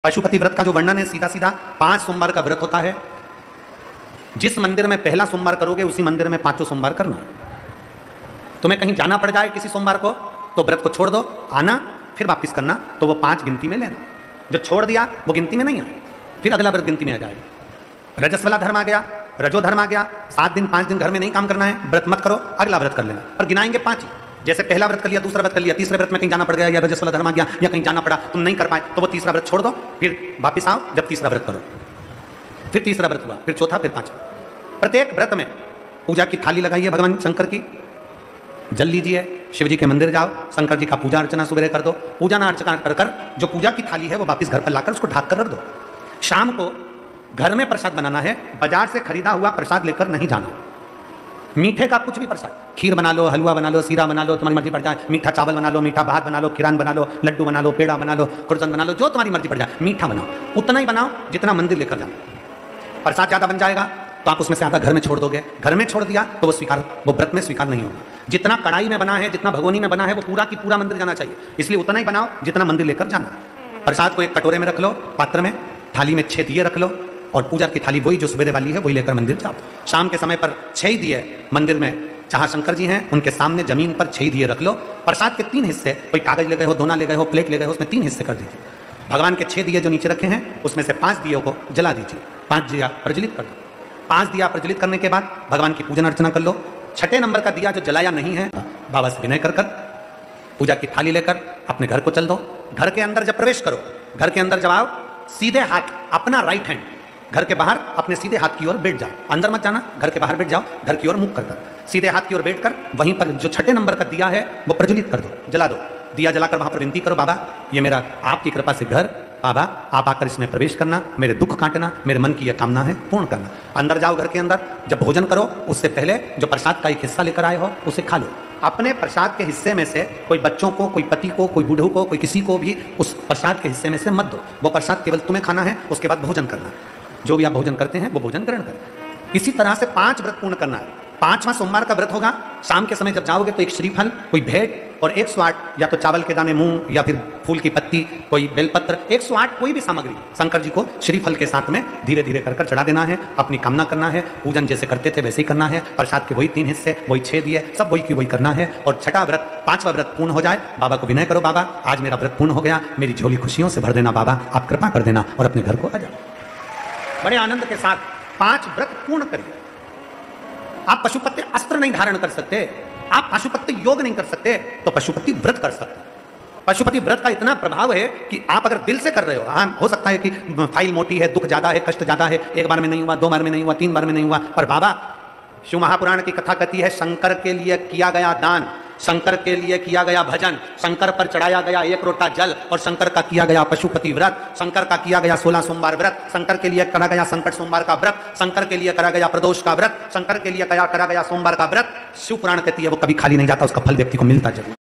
पशुपति व्रत का जो वर्णन है सीधा सीधा 5 सोमवार का व्रत होता है। जिस मंदिर में पहला सोमवार करोगे उसी मंदिर में 5 सोमवार करना। तुम्हें कहीं जाना पड़ जाए किसी सोमवार को तो व्रत को छोड़ दो, आना फिर वापस करना, तो वो 5 गिनती में लेना। जो छोड़ दिया वो गिनती में नहीं आए, फिर अगला व्रत गिनती में आ जाएगा। रजस वाला धर्म आ गया, रजो धर्म आ गया, 7 दिन 5 दिन घर में नहीं काम करना है, व्रत मत करो, अगला व्रत कर लेना। पर गिनाएंगे 5 ही। जैसे पहला व्रत कर लिया, दूसरा व्रत कर लिया, तीसरे व्रत में कहीं जाना पड़ गया या रजस वाला धर्म आ गया या कहीं जाना पड़ा, तुम नहीं कर पाए तो वो तीसरा व्रत छोड़ दो, फिर वापिस आओ, जब तीसरा व्रत करो, फिर तीसरा व्रत हुआ, फिर चौथा, फिर 5। प्रत्येक व्रत में पूजा की थाली लगाइए भगवान शंकर की, जल लीजिए, शिव जी के मंदिर जाओ, शंकर जी का पूजा अर्चना सुबह कर दो। पूजा अर्चना कर कर जो पूजा की थाली है वो वापस घर पर लाकर उसको ढाक कर रख दो। शाम को घर में प्रसाद बनाना है, बाजार से खरीदा हुआ प्रसाद लेकर नहीं जाना। मीठे का कुछ भी प्रसाद, खीर बना लो, हलवा बना लो, सीरा बना लो, तुम्हारी मर्जी पड़ जाए, मीठा चावल बना लो, मीठा भात बना लो, खीरान बना लो, लड्डू बना लो, पेड़ा बना लो, खुरसन बना लो, जो तुम्हारी मर्जी पड़ जाए, मीठा बनाओ। उतना ही बनाओ जितना मंदिर लेकर जाओ। प्रसाद ज्यादा बन जाएगा तो आप उसमें से आधा घर में छोड़ दोगे, घर में छोड़ दिया तो वो व्रत में स्वीकार नहीं होगा। जितना कढ़ाई में बना है, जितना भगोनी में बना है, वो पूरा की पूरा मंदिर जाना चाहिए, इसलिए उतना ही बनाओ जितना मंदिर लेकर जाना। प्रसाद को एक कटोरे में रख लो, पात्र में, थाली में 6 दिए रख लो, और पूजा की थाली वही जो सवेरे वाली है वही लेकर मंदिर जाओ। शाम के समय पर 6 दिए मंदिर में, जहां शंकर जी हैं उनके सामने जमीन पर 6 दिए रख लो। प्रसाद के 3 हिस्से, कोई कागज ले गए हो, दोना ले गए हो, प्लेट ले गए हो, उसमें 3 हिस्से कर दीजिए। भगवान के 6 दिए जो नीचे रखे हैं उसमें से 5 दियों को जला दीजिए, 5 दिया प्रज्वलित कर दो। 5 दिया प्रज्वलित करने के बाद भगवान की पूजन अर्चना कर लो। 6ठे नंबर का दिया जो जलाया नहीं है, बाबा से विनय कर पूजा की थाली लेकर अपने घर को चल दो। घर के अंदर जब प्रवेश करो, घर के अंदर जब आओ, सीधे हाथ अपना राइट हैंड घर के बाहर अपने सीधे हाथ की ओर बैठ जाओ। अंदर मत जाना, घर के बाहर बैठ जाओ, घर की ओर मुख कर सीधे हाथ की ओर बैठकर वहीं पर जो 6ठे नंबर का दिया है वो प्रज्वलित कर दो, जला दो। दिया जलाकर वहां पर विनती करो, बाबा ये मेरा आपकी कृपा से घर, बाबा आप आकर इसमें प्रवेश करना, मेरे दुख काटना, मेरे मन की यह कामना है पूर्ण करना। अंदर जाओ घर के अंदर, जब भोजन करो उससे पहले जो प्रसाद का एक हिस्सा लेकर आए हो उसे खा लो। अपने प्रसाद के हिस्से में से कोई बच्चों को, कोई पति को, कोई बूढ़ों को, कोई किसी को भी उस प्रसाद के हिस्से में से मत दो। वो प्रसाद केवल तुम्हें खाना है, उसके बाद भोजन करना। जो भी आप भोजन करते हैं वो भोजन ग्रहण करें। इसी तरह से 5 व्रत पूर्ण करना है। 5वां सोमवार का व्रत होगा। शाम के समय जब जाओगे तो एक श्रीफल, कोई भेंट और 108 या तो चावल के दाने, मूंग या फिर फूल की पत्ती, कोई बेलपत्र, 108 कोई भी सामग्री शंकर जी को श्रीफल के साथ में धीरे धीरे कर चढ़ा देना है। अपनी कामना करना है, पूजन जैसे करते थे वैसे ही करना है। प्रसाद के वही 3 हिस्से, वही 6 दिए, सब वही की वही करना है। और 6ठा व्रत, 5वां व्रत पूर्ण हो जाए, बाबा को विनय करो, बाबा आज मेरा व्रत पूर्ण हो गया, मेरी झोली खुशियों से भर देना, बाबा आप कृपा कर देना, और अपने घर को आ जाओ। बड़े आनंद के साथ 5 व्रत पूर्ण करिए। आप पशुपति अस्त्र नहीं धारण कर सकते, आप पशुपति योग नहीं कर सकते, तो पशुपति व्रत कर सकते। पशुपति व्रत का इतना प्रभाव है कि आप अगर दिल से कर रहे हो, हाँ हो सकता है कि फाइल मोटी है, दुख ज्यादा है, कष्ट ज्यादा है, 1 बार में नहीं हुआ, 2 बार में नहीं हुआ, 3 बार में नहीं हुआ, पर बाबा शिव महापुराण की कथा कहती है शंकर के लिए किया गया दान, शंकर के लिए किया गया भजन, शंकर पर चढ़ाया गया 1 लोटा जल, और शंकर का किया गया पशुपति व्रत, शंकर का किया गया 16 सोमवार व्रत, शंकर के लिए करा गया संकट सोमवार का व्रत, शंकर के लिए करा गया प्रदोष का व्रत, शंकर के लिए करा गया सोमवार का व्रत। शिव पुराण कहती है वो कभी खाली नहीं जाता, उसका फल व्यक्ति को मिलता जरूर।